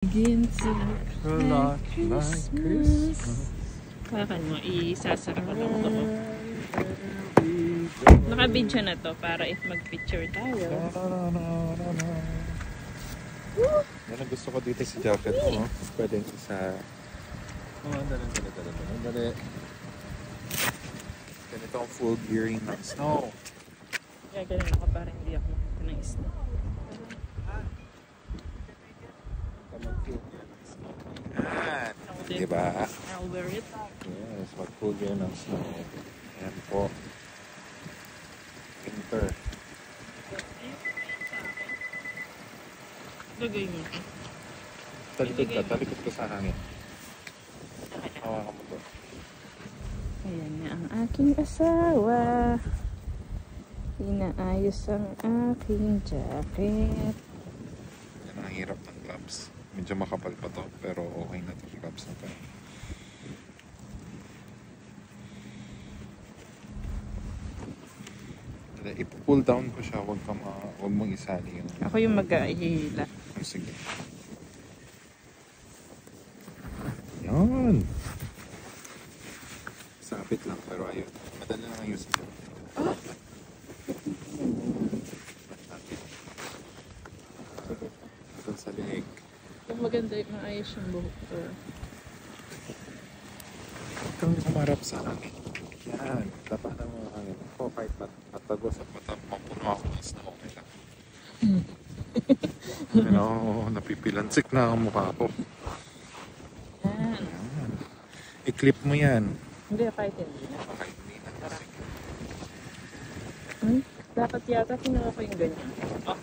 Begin to look like Christmas. Kakan mo, isasara ko lang ito. Naka-video na to para if mag-picture tayo. Yan ang gusto ko dito sa jacket mo. Pwede isa. Dali. Ganito ang full gearing ng snow. Kaya ganun ako para hindi ako makita ng snow. Yan. Diba? I'll wear it. Yes, mag-full gear ng snow. Ayan po. Winter. Lagay mo ito. Talikod ka sa hangin. Hawakan mo to. Ayan na ang aking asawa. Inaayos ang aking jacket. Yan ang hirap ng gloves. Medyo makapal pa to, pero okay na to. Gloves na to. I-pull down ko siya, huwag mong isali yung... Ako yung mag-ahila. Sige. Yan. Sapit lang, pero ayun. Madali lang ayusin ko. Ito sa leg. Maganda yung maayos yung buhok ko. Huwag kang humarap sa hangin. Yan. Dapat na mga hangin. Ako kahit matagos at mapuno ako ng snow. Okay lang. Napipilansik na ang mukha ko. Yan. Yan. I-clip mo yan. Hindi, kahit hindi na. Kahit hindi na. Sige. Dapat yata kinuha ko yung ganyan. Oh.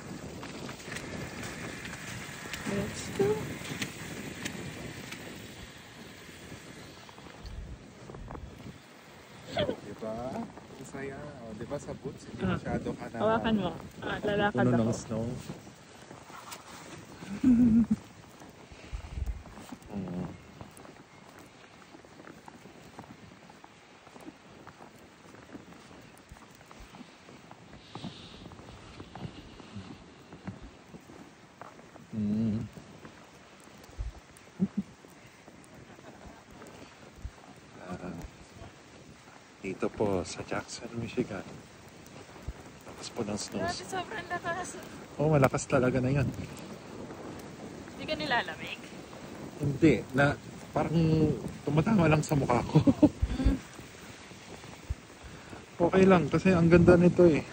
Let's go. Diba? Masaya. O, diba sa boots? Hindi masyado ka na... Hawakan mo. Lalakad puno ako. ng snow. Dito po sa Jackson, Michigan. Lakas po ng snows. Grabe, sobrang lakas. Oh, malakas talaga na yan. Hindi ka nilalamig? Hindi. Parang tumatama lang sa mukha ko. Okay lang kasi ang ganda nito eh.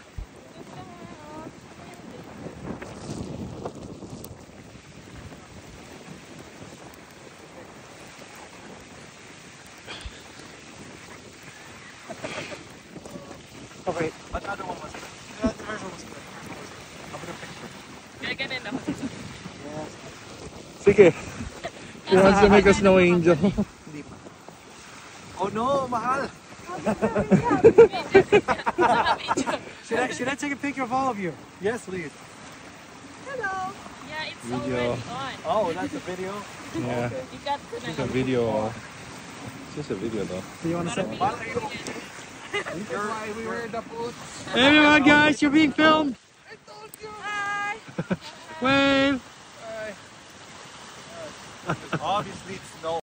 Okay, but other one was good. The first one was good. I'll put a picture. Kaya ganun ako. Sige. She wants to make a snow angel. Oh no, mahal! Should I take a picture of all of you? Yes, please. Hello. Yeah, it's Video. already on. Oh, that's a video? Yeah. You got to It's a video. It's just a video though. Do you want to say? Why we wear the boots. Hey everyone, guys, you're being filmed! I told you. Hi. Wave! Obviously it's snow.